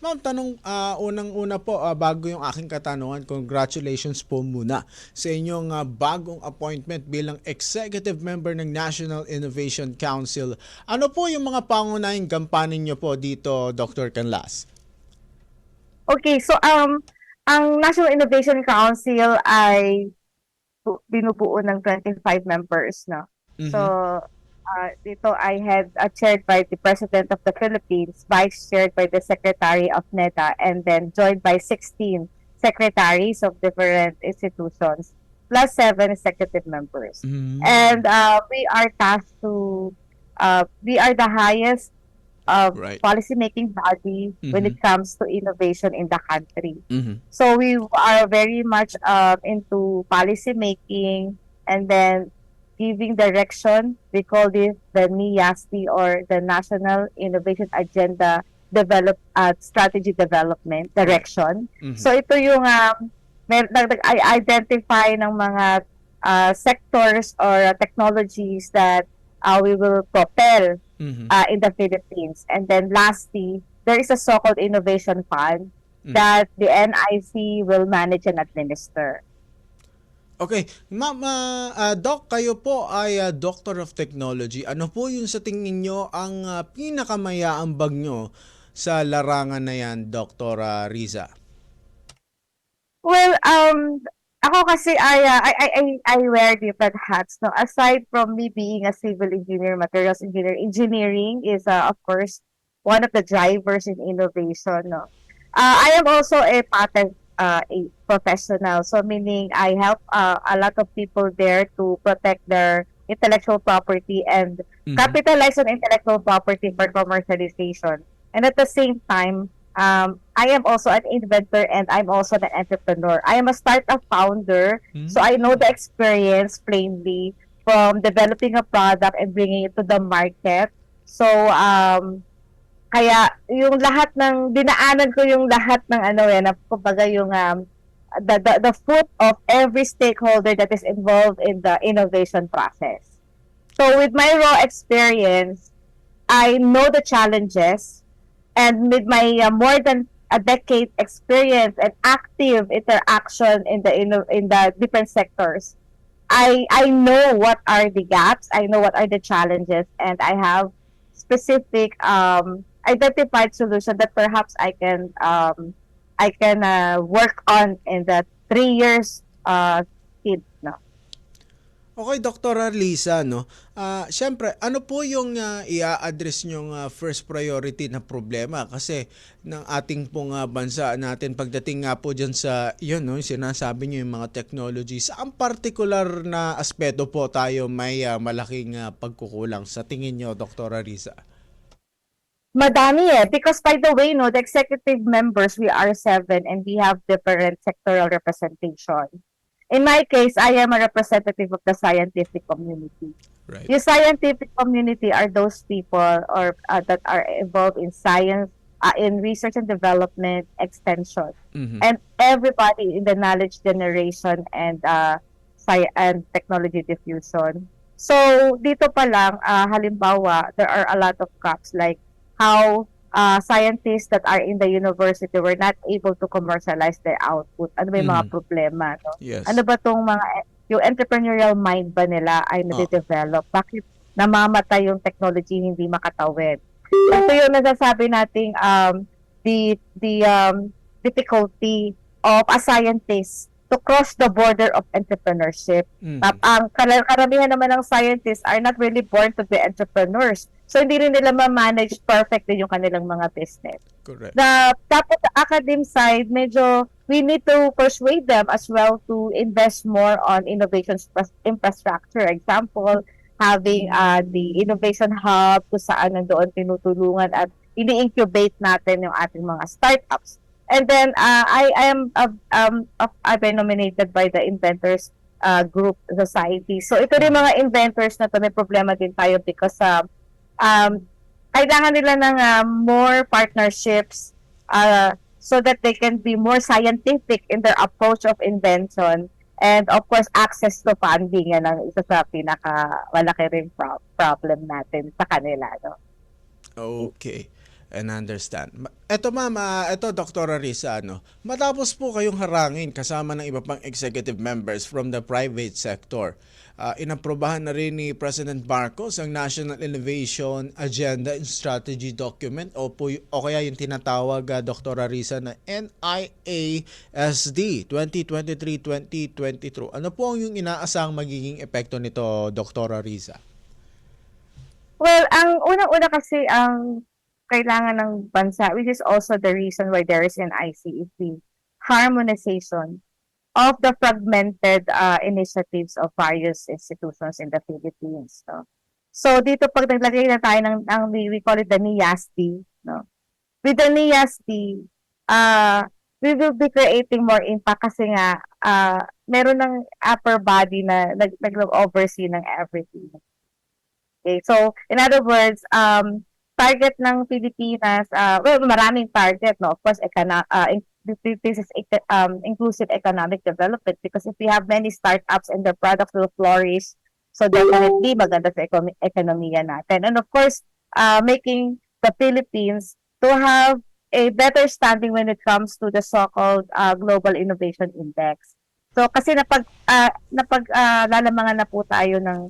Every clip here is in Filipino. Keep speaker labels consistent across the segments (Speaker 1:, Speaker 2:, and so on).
Speaker 1: Ma'am, unang-una po, bago yung aking katanungan, congratulations po muna sa inyong bagong appointment bilang Executive Member ng National Innovation Council. Ano po yung mga pangunahing gampanin niyo po dito, Dr. Canlas?
Speaker 2: Okay, so ang National Innovation Council ay binubuo ng 25 members, no? So,
Speaker 1: Mhm.
Speaker 2: dito I had chaired by the President of the Philippines, vice chaired by the Secretary of NEDA, and then joined by 16 secretaries of different institutions, plus 7 executive members.
Speaker 1: Mm.
Speaker 2: And we are tasked to, we are the highest
Speaker 1: Right.
Speaker 2: policy-making body when
Speaker 1: Mhm.
Speaker 2: it comes to innovation in the country.
Speaker 1: Mhm.
Speaker 2: So we are very much into policy making and then giving direction. We call this the NIC or the National Innovation Agenda Strategy Development
Speaker 1: Right.
Speaker 2: Direction.
Speaker 1: Mhm.
Speaker 2: So ito yung identify ng mga sectors or technologies that we will propel
Speaker 1: Mhm.
Speaker 2: in the Philippines. And then lastly, there is a so-called innovation fund
Speaker 1: Mhm.
Speaker 2: that the NIC will manage and administer.
Speaker 1: Okay, Ma'am, Doc, kayo po ay Doctor of Technology. Ano po yung sa tingin nyo ang pinakamayaambag nyo sa larangan na yan, Dr. Riza?
Speaker 2: Well, ako kasi I wear different hats. No, aside from me being a civil engineer, materials engineer, engineering is of course one of the drivers in innovation. No, I am also a patent a professional. So meaning I help a lot of people there to protect their intellectual property and
Speaker 1: Mhm.
Speaker 2: capitalize on intellectual property for commercialization. And at the same time, I am also an inventor and I'm also an entrepreneur. I am a startup founder, so I know the
Speaker 1: Mm.
Speaker 2: experience plainly from developing a product and bringing it to the market. So, kaya yung lahat ng dinaanan ko yung lahat ng kumbaga yung the foot of every stakeholder that is involved in the innovation process. So with my raw experience, I know the challenges, and with my more than a decade experience and active interaction in the different sectors, I know what are the gaps, I know what are the challenges, and I have specific identified solution that perhaps I can work on in the 3 years stint, no.
Speaker 1: Okay, Dr. Lisa, no? Siyempre, ano po yung i-address nyong first priority na problema? Kasi ng ating pong bansa natin, pagdating nga po dyan sa, yun, no, yung sinasabi nyo yung mga technologies, ang particular na aspeto po tayo may malaking pagkukulang sa tingin nyo, Dr. Lisa?
Speaker 2: Madami eh. Because by the way, no, the executive members, we are 7 and we have different sectoral representation. In my case, I am a representative of the scientific community.
Speaker 1: Right.
Speaker 2: The scientific community are those people or that are involved in science, in research and development, extension,
Speaker 1: Mhm.
Speaker 2: and everybody in the knowledge generation and and technology diffusion. So dito pa lang, halimbawa, there are a lot of gaps like how scientists that are in the university were not able to commercialize their output. Ano ba yung mga
Speaker 1: Mhm.
Speaker 2: problema, no?
Speaker 1: Yes.
Speaker 2: Ano ba tong yung entrepreneurial mind ba nila ay
Speaker 1: Oh.
Speaker 2: nade-develop? Bakit namamatay yung technology hindi makatawid? Ito yung nasasabi nating the difficulty of a scientist to cross the border of entrepreneurship.
Speaker 1: Mhm.
Speaker 2: Ang karamihan naman ng scientists are not really born to be entrepreneurs. So, hindi rin nila ma-manage perfectly yung kanilang mga business.
Speaker 1: Correct.
Speaker 2: Tapos the academic side, medyo we need to persuade them as well to invest more on innovation infrastructure. Example, having the innovation hub kung saan nandoon tinutulungan at ini-incubate natin yung ating mga startups. And then I've been nominated by the inventors group society. So ito rin mga inventors na to, may problema din tayo because kailangan nila ng more partnerships so that they can be more scientific in their approach of invention, and of course access to funding. Yan ang isa sa pinaka malaki rin problem natin sa kanila, no?
Speaker 1: Okay. And understand. Eto ma'am, eto Dr. Risa, matapos po kayong harangin kasama ng iba pang executive members from the private sector, inaprobahan na rin ni President Marcos ang National Innovation Agenda and Strategy Document o kaya yung tinatawag, Dr. Risa, na NIASD 2023-2023. Ano po ang yung inaasang magiging epekto nito, Dr. Risa?
Speaker 2: Well, ang unang-una kasi ang kailangan ng bansa, which is also the reason why there is an NIC, is the harmonization of the fragmented initiatives of various institutions in the Philippines. No? So dito pag naglagay na tayo we call it the NIASD. No? With the NIASD, we will be creating more impact kasi nga meron ng upper body na nag-oversee ng everything. Okay, so in other words, target ng Pilipinas, well, maraming target, no? Of course, this is inclusive economic development because if we have many startups and their products will flourish, so definitely maganda sa ekonomiya natin. And of course, making the Philippines to have a better standing when it comes to the so-called Global Innovation Index. So kasi lalamangan na po tayo ng,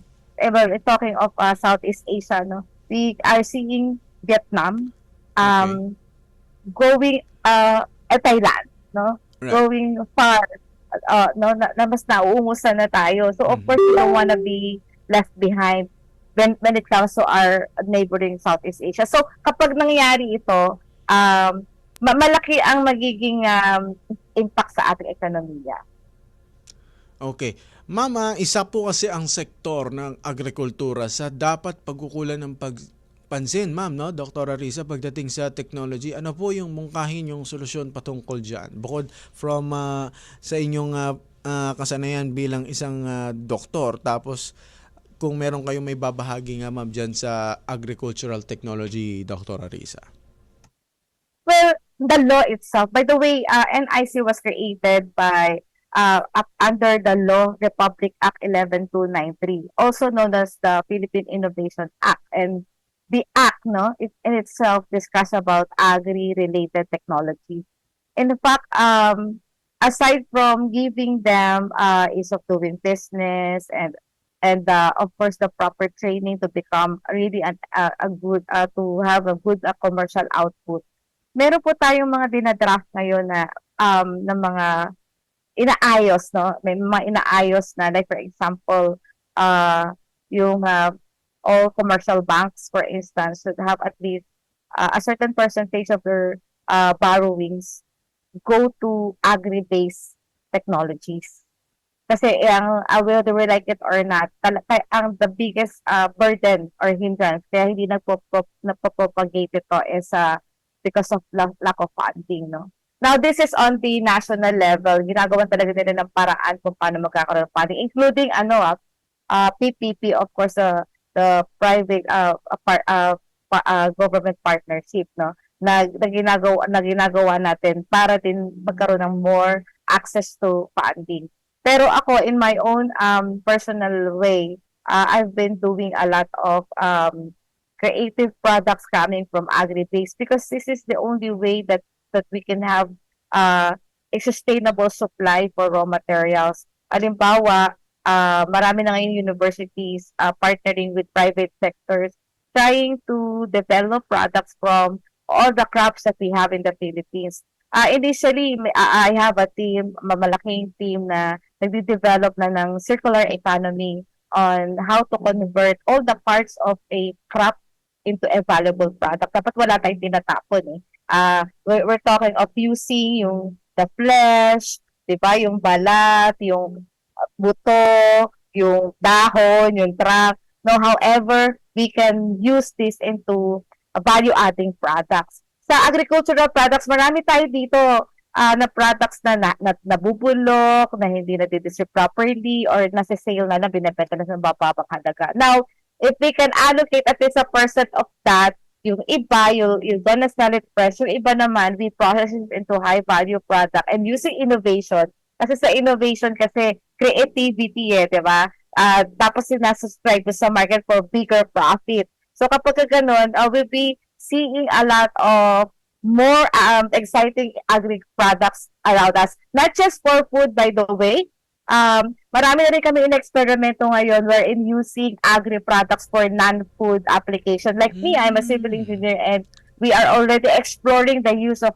Speaker 2: well, talking of Southeast Asia, no? We are seeing Vietnam going Thailand, no? Right. Going far, no, na mas nauungusan na tayo. So of course, we don't wanna be left behind when it comes to our neighboring Southeast Asia. So kapag nangyari ito, malaki ang magiging impact sa ating ekonomiya.
Speaker 1: Okay. Mama, isa po kasi ang sektor ng agrikultura sa dapat pagkukulan ng pagpansin, ma'am, no? Dr. Risa, pagdating sa technology, ano po yung mungkahin yung solusyon patungkol dyan? Bukod from sa inyong kasanayan bilang isang doktor, tapos kung meron kayong may babahagi nga, ma'am, dyan sa agricultural technology, Dr. Risa.
Speaker 2: Well, the law itself, by the way, NIC was created by under the Law Republic Act 11293, also known as the Philippine Innovation Act. And the act, no, in itself discuss about agri-related technology. In fact, aside from giving them ease of doing business and of course the proper training to become really a good to have a good commercial output, meron po tayong mga dinadraft ngayon na mga inaayos, no? May mga inaayos na, like for example, yung all commercial banks, for instance, should have at least a certain percentage of their borrowings go to agri-based technologies. Kasi whether we like it or not, the biggest burden or hindrance kaya hindi nagpo-propagate ito is because of lack of funding, no? Now, this is on the national level. Ginagawan talaga nila ng paraan kung paano magkakaroon ng funding, including PPP, of course, the private government partnership, no, na ginagawa natin para din magkaroon ng more access to funding. Pero ako, in my own personal way, I've been doing a lot of creative products coming from agri-based because this is the only way that we can have a sustainable supply for raw materials. Halimbawa, marami na ngayon universities partnering with private sectors trying to develop products from all the crops that we have in the Philippines. Initially, I have a team, malaking team na nagde-develop na ng circular economy on how to convert all the parts of a crop into a valuable product. Dapat wala tayong tinatapon eh. We're talking of using yung the flesh, diba? Yung balat, yung buto, yung dahon, yung trunk. No, however, we can use this into value-adding products. Sa agricultural products, marami tayo dito na products na nabubulok, na hindi na-distribute properly, or nasa-sale na binibenta na sa mababang halaga. Now, if we can allocate at least a percent of that, yung iba, you're gonna sell it fresh. Yung iba naman, we process it into high-value product and using innovation. Kasi sa innovation, kasi creativity di ba? Tapos sinasubscribe sa market for bigger profit. So kapag ganun, we'll be seeing a lot of more exciting agri products around us. Not just for food, by the way. Marami na rin kami in-experimento ngayon wherein using agri products for non-food application. Like me, I'm a civil
Speaker 1: Mm.
Speaker 2: engineer and we are already exploring the use of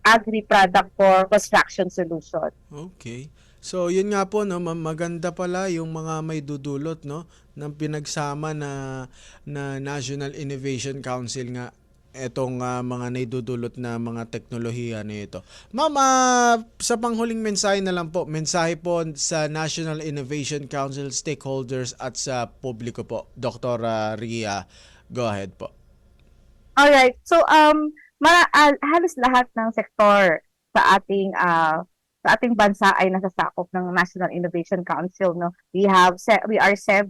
Speaker 2: agri product for construction solution.
Speaker 1: Okay. So, yun nga po, no, maganda pala yung mga may dudulot, no, ng pinagsama na National Innovation Council nga etong mga naidudulot na mga teknolohiya na ito. Ma'am, sa panghuling mensahe na lang po, mensahe po sa National Innovation Council stakeholders at sa publiko po. Dr. Ria, go ahead po.
Speaker 2: Alright. So, halos lahat ng sektor sa ating bansa ay nasasakop ng National Innovation Council, no. We are 7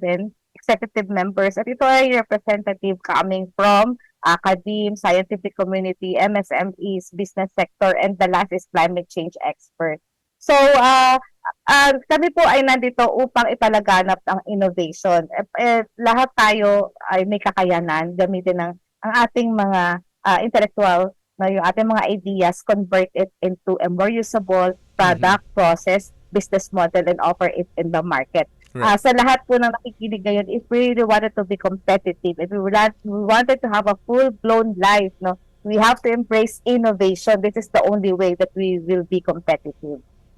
Speaker 2: executive members at ito ay representative coming from academe, scientific community, MSMEs, business sector, and the last is climate change expert. So, kami po ay nandito upang ipalaganap ang innovation. Lahat tayo ay may kakayanan gamitin ang ating mga intellectual, no, yung ating mga ideas, convert it into a more usable
Speaker 1: Mhm.
Speaker 2: product, process, business model, and offer it in the market.
Speaker 1: Right.
Speaker 2: Sa lahat po ng nakikinig ngayon, if we really wanted to be competitive, if we wanted to have a full-blown life, no, we have to embrace innovation. This is the only way that we will be competitive.